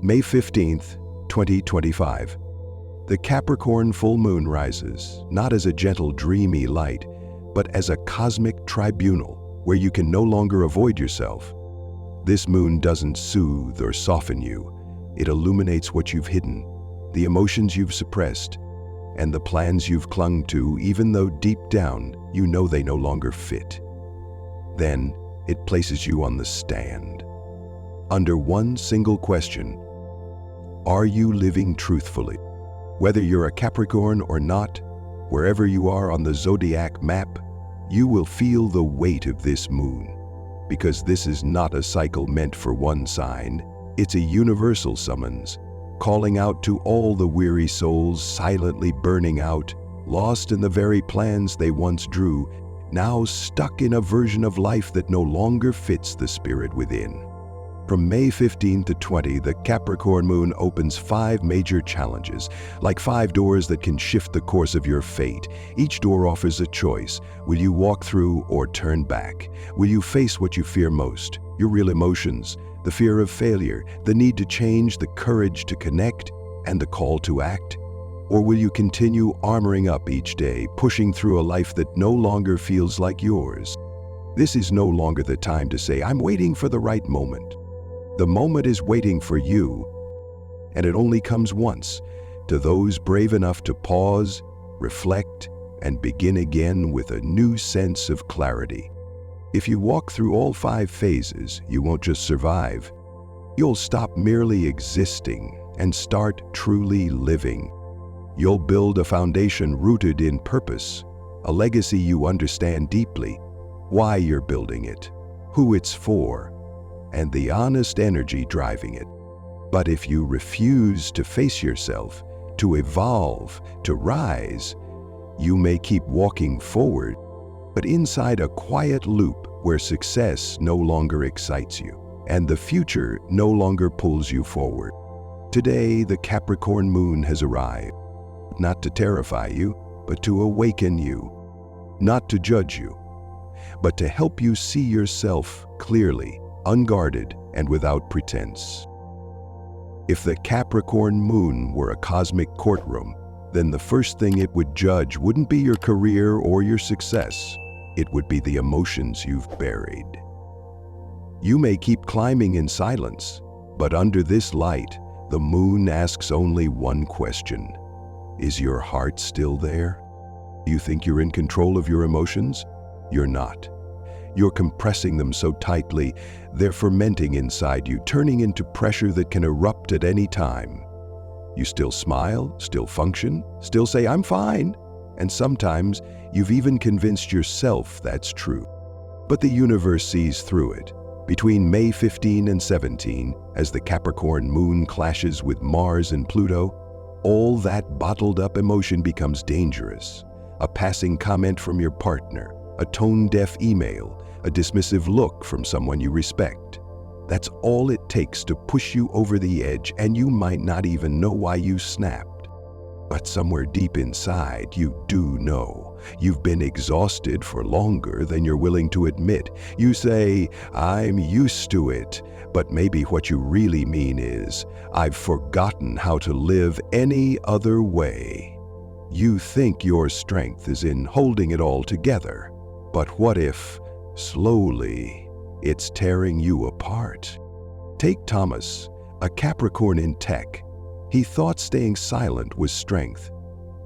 May 15th, 2025. The Capricorn Full Moon rises, not as a gentle, dreamy light, but as a cosmic tribunal where you can no longer avoid yourself. This moon doesn't soothe or soften you. It illuminates what you've hidden, the emotions you've suppressed, and the plans you've clung to, even though deep down you know they no longer fit. Then it places you on the stand, under one single question: are you living truthfully? Whether you're a Capricorn or not, wherever you are on the zodiac map, you will feel the weight of this moon, because this is not a cycle meant for one sign. It's a universal summons, calling out to all the weary souls silently burning out, lost in the very plans they once drew, now stuck in a version of life that no longer fits the spirit within. From May 15 to 20, the Capricorn Moon opens 5 major challenges, like 5 doors that can shift the course of your fate. Each door offers a choice. Will you walk through or turn back? Will you face what you fear most, your real emotions, the fear of failure, the need to change, the courage to connect, and the call to act? Or will you continue armoring up each day, pushing through a life that no longer feels like yours? This is no longer the time to say, "I'm waiting for the right moment." The moment is waiting for you, and it only comes once, to those brave enough to pause, reflect, and begin again with a new sense of clarity. If you walk through all 5 phases, you won't just survive. You'll stop merely existing and start truly living. You'll build a foundation rooted in purpose, a legacy you understand deeply, why you're building it, who it's for, and the honest energy driving it. But if you refuse to face yourself, to evolve, to rise, you may keep walking forward, but inside a quiet loop where success no longer excites you, and the future no longer pulls you forward. Today, the Capricorn Moon has arrived, not to terrify you, but to awaken you, not to judge you, but to help you see yourself clearly, unguarded, and without pretense. If the Capricorn Moon were a cosmic courtroom, then the first thing it would judge wouldn't be your career or your success. It would be the emotions you've buried. You may keep climbing in silence, but under this light, the moon asks only one question: is your heart still there? You think you're in control of your emotions? You're not. You're compressing them so tightly, they're fermenting inside you, turning into pressure that can erupt at any time. You still smile, still function, still say, "I'm fine," and sometimes you've even convinced yourself that's true. But the universe sees through it. Between May 15 and 17, as the Capricorn Moon clashes with Mars and Pluto, all that bottled up emotion becomes dangerous. A passing comment from your partner, a tone-deaf email, a dismissive look from someone you respect. That's all it takes to push you over the edge, and you might not even know why you snapped. But somewhere deep inside, you do know. You've been exhausted for longer than you're willing to admit. You say, "I'm used to it," but maybe what you really mean is, "I've forgotten how to live any other way." You think your strength is in holding it all together. But what if, slowly, it's tearing you apart? Take Thomas, a Capricorn in tech. He thought staying silent was strength.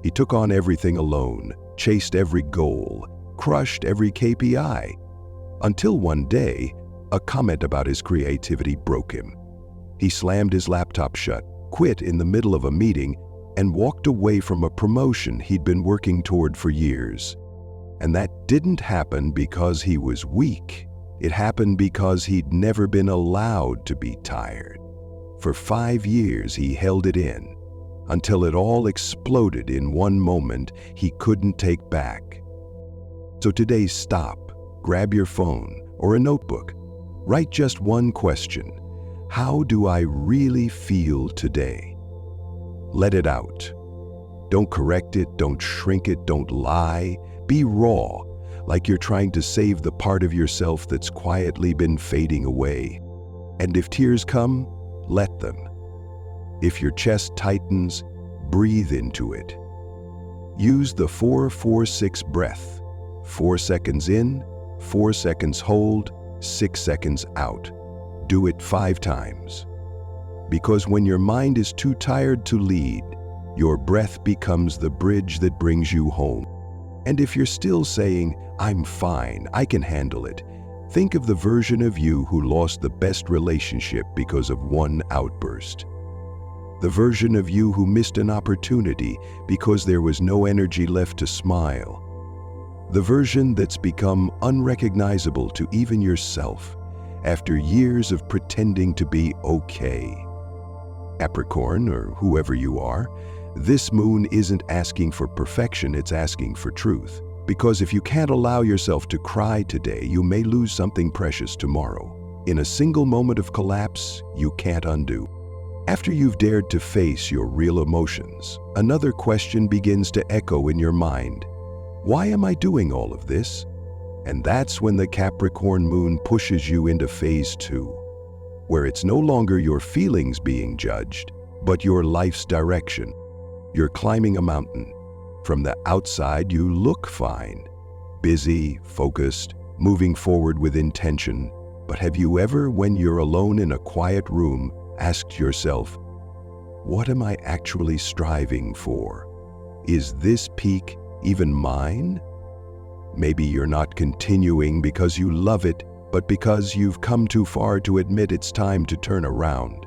He took on everything alone, chased every goal, crushed every KPI, until one day, a comment about his creativity broke him. He slammed his laptop shut, quit in the middle of a meeting, and walked away from a promotion he'd been working toward for years. And that didn't happen because he was weak. It happened because he'd never been allowed to be tired. For 5 years he held it in, until it all exploded in one moment he couldn't take back. So today, stop, grab your phone or a notebook, write just one question: how do I really feel today? Let it out. Don't correct it, don't shrink it, don't lie. Be raw, like you're trying to save the part of yourself that's quietly been fading away. And if tears come, let them. If your chest tightens, breathe into it. Use the 4-4-6 breath. 4 seconds in, 4 seconds hold, 6 seconds out. Do it 5 times. Because when your mind is too tired to lead, your breath becomes the bridge that brings you home. And if you're still saying, "I'm fine, I can handle it," think of the version of you who lost the best relationship because of one outburst. The version of you who missed an opportunity because there was no energy left to smile. The version that's become unrecognizable to even yourself after years of pretending to be okay. Capricorn, or whoever you are, this moon isn't asking for perfection, it's asking for truth. Because if you can't allow yourself to cry today, you may lose something precious tomorrow. In a single moment of collapse, you can't undo. After you've dared to face your real emotions, another question begins to echo in your mind. Why am I doing all of this? And that's when the Capricorn Moon pushes you into phase 2, where it's no longer your feelings being judged, but your life's direction. You're climbing a mountain. From the outside, you look fine, busy, focused, moving forward with intention. But have you ever, when you're alone in a quiet room, asked yourself, what am I actually striving for? Is this peak even mine? Maybe you're not continuing because you love it, but because you've come too far to admit it's time to turn around.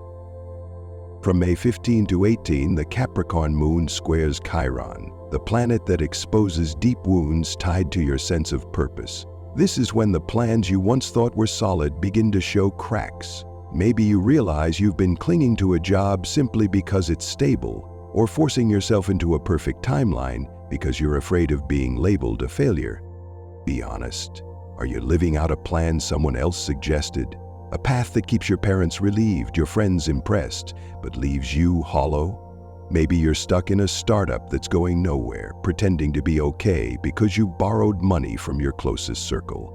From May 15 to 18, the Capricorn Moon squares Chiron, the planet that exposes deep wounds tied to your sense of purpose. This is when the plans you once thought were solid begin to show cracks. Maybe you realize you've been clinging to a job simply because it's stable, or forcing yourself into a perfect timeline because you're afraid of being labeled a failure. Be honest. Are you living out a plan someone else suggested? A path that keeps your parents relieved, your friends impressed, but leaves you hollow? Maybe you're stuck in a startup that's going nowhere, pretending to be okay because you borrowed money from your closest circle.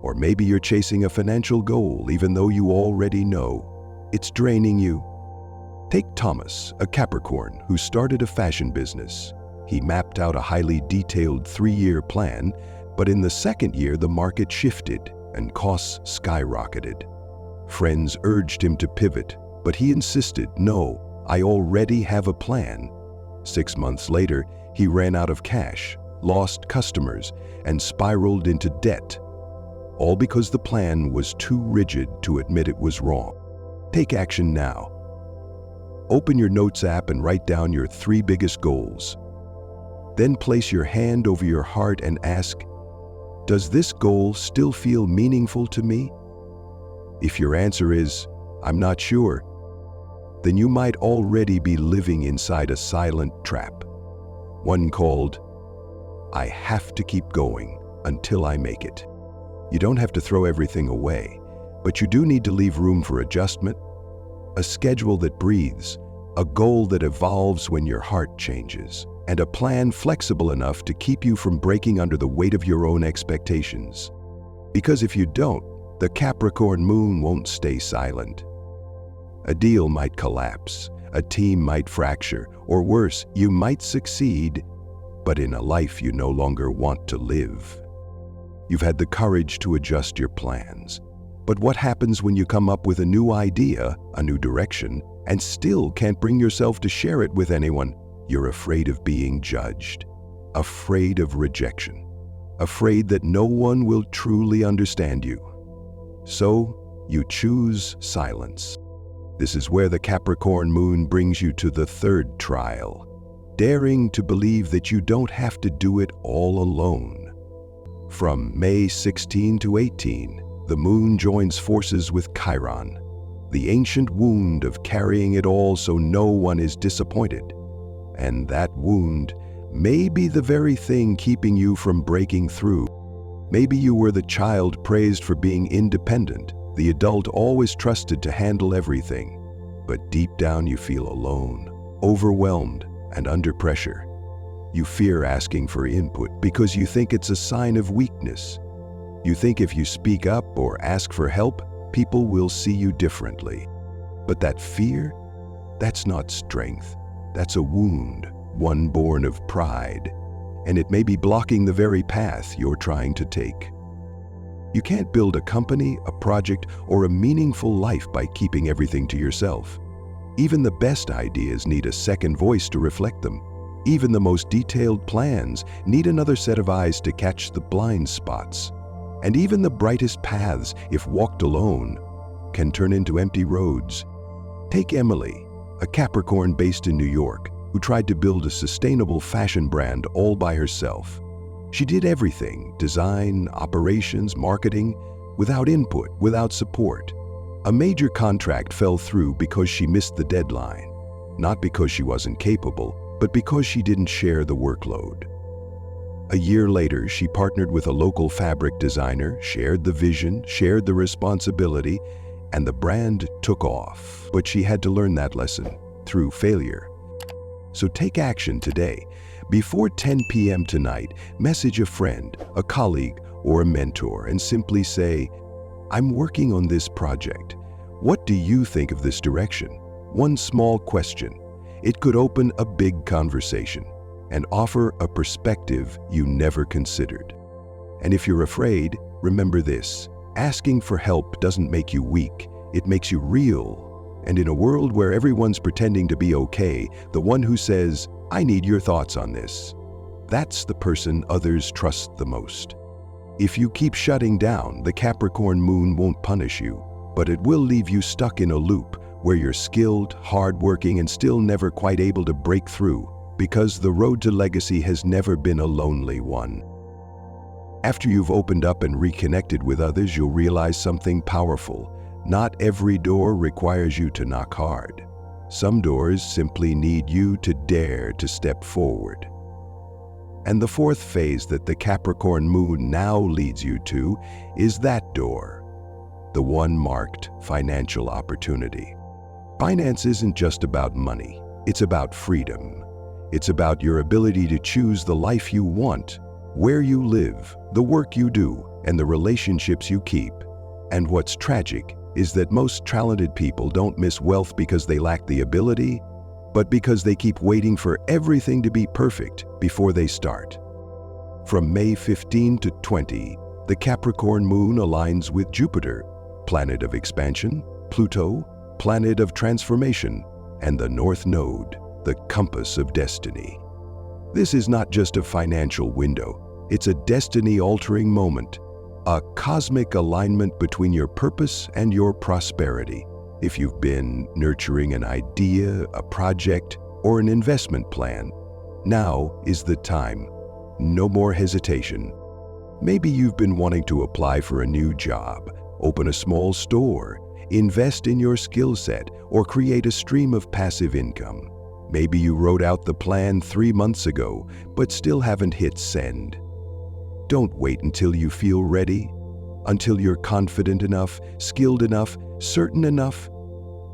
Or maybe you're chasing a financial goal even though you already know it's draining you. Take Thomas, a Capricorn who started a fashion business. He mapped out a highly detailed 3-year plan, but in the second year the market shifted and costs skyrocketed. Friends urged him to pivot, but he insisted, "No, I already have a plan." 6 months later, he ran out of cash, lost customers, and spiraled into debt. All because the plan was too rigid to admit it was wrong. Take action now. Open your Notes app and write down your 3 biggest goals. Then place your hand over your heart and ask, does this goal still feel meaningful to me? If your answer is, I'm not sure, then you might already be living inside a silent trap. One called, I have to keep going until I make it. You don't have to throw everything away, but you do need to leave room for adjustment, a schedule that breathes, a goal that evolves when your heart changes, and a plan flexible enough to keep you from breaking under the weight of your own expectations. Because if you don't, the Capricorn Moon won't stay silent. A deal might collapse, a team might fracture, or worse, you might succeed, but in a life you no longer want to live. You've had the courage to adjust your plans. But what happens when you come up with a new idea, a new direction, and still can't bring yourself to share it with anyone? You're afraid of being judged, afraid of rejection, afraid that no one will truly understand you. So you choose silence. This is where the Capricorn Moon brings you to the 3rd trial, daring to believe that you don't have to do it all alone. From May 16 to 18, the Moon joins forces with Chiron, the ancient wound of carrying it all so no one is disappointed. And that wound may be the very thing keeping you from breaking through. Maybe you were the child praised for being independent, the adult always trusted to handle everything. But deep down you feel alone, overwhelmed, and under pressure. You fear asking for input because you think it's a sign of weakness. You think if you speak up or ask for help, people will see you differently. But that fear, That's not strength. That's a wound, one born of pride, and it may be blocking the very path you're trying to take. You can't build a company, a project, or a meaningful life by keeping everything to yourself. Even the best ideas need a second voice to reflect them. Even the most detailed plans need another set of eyes to catch the blind spots. And even the brightest paths, if walked alone, can turn into empty roads. Take Emily, a Capricorn based in New York, who tried to build a sustainable fashion brand all by herself. She did everything, design, operations, marketing, without input, without support. A major contract fell through because she missed the deadline, not because she wasn't capable, but because she didn't share the workload. A year later, she partnered with a local fabric designer, shared the vision, shared the responsibility, and the brand took off. But she had to learn that lesson through failure. So take action today. Before 10 p.m. tonight, message a friend, a colleague, or a mentor and simply say, "I'm working on this project. What do you think of this direction?" One small question. It could open a big conversation and offer a perspective you never considered. And if you're afraid, remember this: asking for help doesn't make you weak, it makes you real. And in a world where everyone's pretending to be okay, the one who says, "I need your thoughts on this," that's the person others trust the most. If you keep shutting down, the Capricorn Moon won't punish you, but it will leave you stuck in a loop where you're skilled, hardworking, and still never quite able to break through, because the road to legacy has never been a lonely one. After you've opened up and reconnected with others, you'll realize something powerful. Not every door requires you to knock hard. Some doors simply need you to dare to step forward. And the fourth phase that the Capricorn Moon now leads you to is that door, the one marked financial opportunity. Finance isn't just about money, it's about freedom. It's about your ability to choose the life you want, where you live, the work you do, and the relationships you keep. And what's tragic is that most talented people don't miss wealth because they lack the ability, but because they keep waiting for everything to be perfect before they start. From May 15 to 20, the Capricorn Moon aligns with Jupiter, planet of expansion, Pluto, planet of transformation, and the North Node, the compass of destiny. This is not just a financial window, it's a destiny-altering moment, a cosmic alignment between your purpose and your prosperity. If you've been nurturing an idea, a project, or an investment plan, now is the time. No more hesitation. Maybe you've been wanting to apply for a new job, open a small store, invest in your skill set, or create a stream of passive income. Maybe you wrote out the plan 3 months ago, but still haven't hit send. Don't wait until you feel ready, until you're confident enough, skilled enough, certain enough,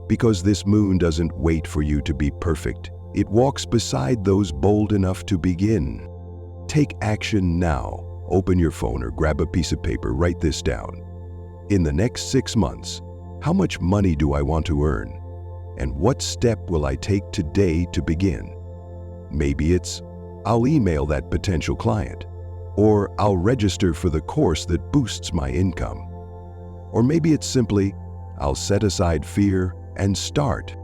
because this moon doesn't wait for you to be perfect. It walks beside those bold enough to begin. Take action now. Open your phone or grab a piece of paper, write this down. In the next 6 months, how much money do I want to earn? And what step will I take today to begin? Maybe it's, I'll email that potential client, or I'll register for the course that boosts my income. Or maybe it's simply, I'll set aside fear and start.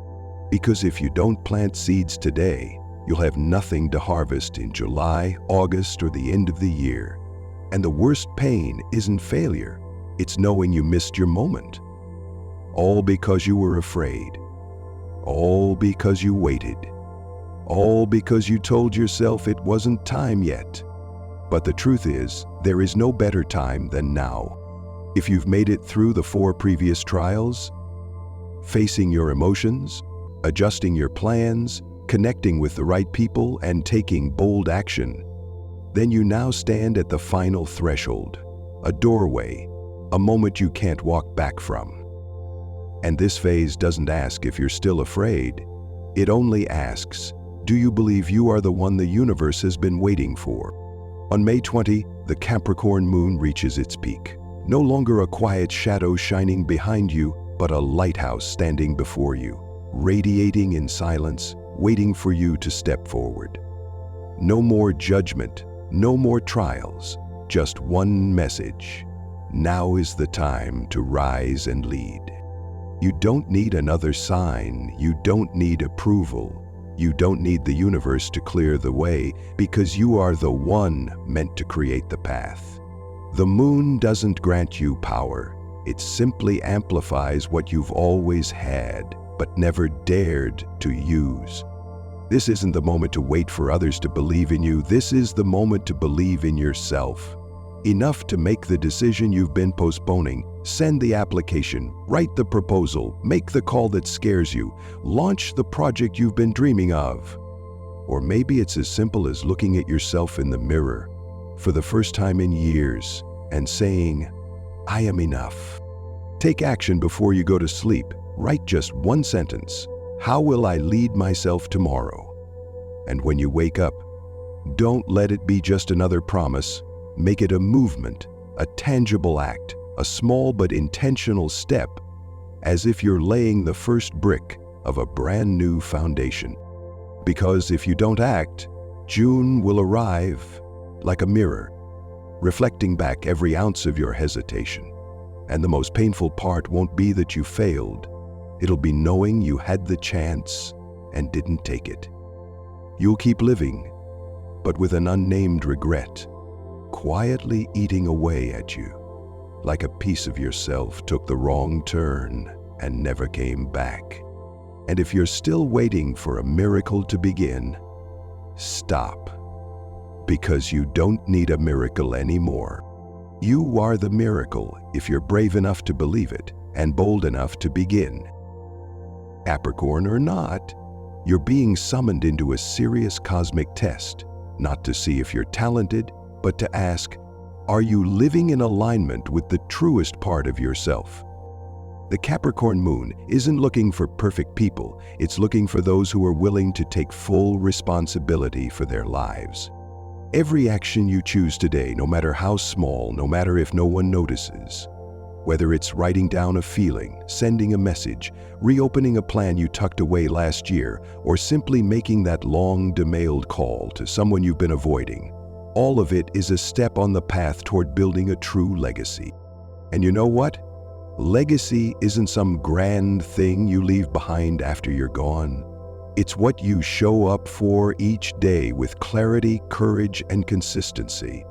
Because if you don't plant seeds today, you'll have nothing to harvest in July, August, or the end of the year. And the worst pain isn't failure, it's knowing you missed your moment. All because you were afraid. All because you waited. All because you told yourself it wasn't time yet. But the truth is, there is no better time than now. If you've made it through the 4 previous trials, facing your emotions, adjusting your plans, connecting with the right people, and taking bold action, then you now stand at the final threshold, a doorway, a moment you can't walk back from. And this phase doesn't ask if you're still afraid. It only asks, do you believe you are the one the universe has been waiting for? On May 20, the Capricorn Moon reaches its peak. No longer a quiet shadow shining behind you, but a lighthouse standing before you. radiating in silence, waiting for you to step forward. No more judgment, no more trials, just one message. Now is the time to rise and lead. You don't need another sign, you don't need approval, you don't need the universe to clear the way, because you are the one meant to create the path. The moon doesn't grant you power, it simply amplifies what you've always had, but never dared to use. This isn't the moment to wait for others to believe in you, this is the moment to believe in yourself. Enough to make the decision you've been postponing. Send the application, write the proposal, make the call that scares you, launch the project you've been dreaming of. Or maybe it's as simple as looking at yourself in the mirror for the first time in years and saying, I am enough. Take action before you go to sleep. Write just one sentence. How will I lead myself tomorrow? And when you wake up, don't let it be just another promise. Make it a movement, a tangible act, a small but intentional step, as if you're laying the first brick of a brand new foundation. Because if you don't act, June will arrive like a mirror, reflecting back every ounce of your hesitation. And the most painful part won't be that you failed. It'll be knowing you had the chance and didn't take it. You'll keep living, but with an unnamed regret, quietly eating away at you, like a piece of yourself took the wrong turn and never came back. And if you're still waiting for a miracle to begin, stop. Because you don't need a miracle anymore. You are the miracle if you're brave enough to believe it and bold enough to begin. Capricorn or not, you're being summoned into a serious cosmic test, not to see if you're talented, but to ask, are you living in alignment with the truest part of yourself? The Capricorn Moon isn't looking for perfect people, it's looking for those who are willing to take full responsibility for their lives. Every action you choose today, no matter how small, no matter if no one notices, whether it's writing down a feeling, sending a message, reopening a plan you tucked away last year, or simply making that long-demailed call to someone you've been avoiding, all of it is a step on the path toward building a true legacy. And you know what? Legacy isn't some grand thing you leave behind after you're gone. It's what you show up for each day with clarity, courage, and consistency.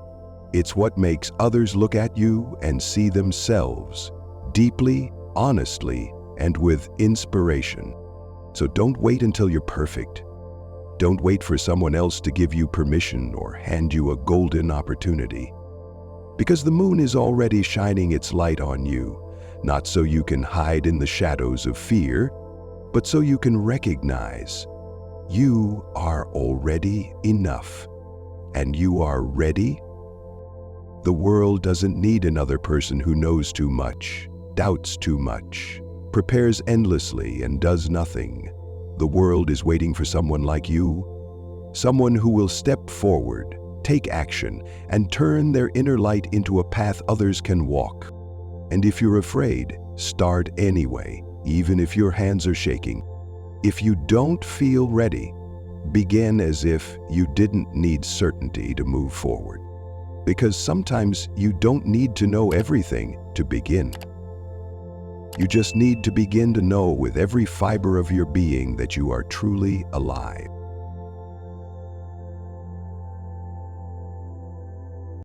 It's what makes others look at you and see themselves deeply, honestly, and with inspiration. So don't wait until you're perfect. Don't wait for someone else to give you permission or hand you a golden opportunity. Because the moon is already shining its light on you, not so you can hide in the shadows of fear, but so you can recognize you are already enough, and you are ready. The world doesn't need another person who knows too much, doubts too much, prepares endlessly and does nothing. The world is waiting for someone like you, someone who will step forward, take action, and turn their inner light into a path others can walk. And if you're afraid, start anyway, even if your hands are shaking. If you don't feel ready, begin as if you didn't need certainty to move forward. Because sometimes you don't need to know everything to begin. You just need to begin to know with every fiber of your being that you are truly alive.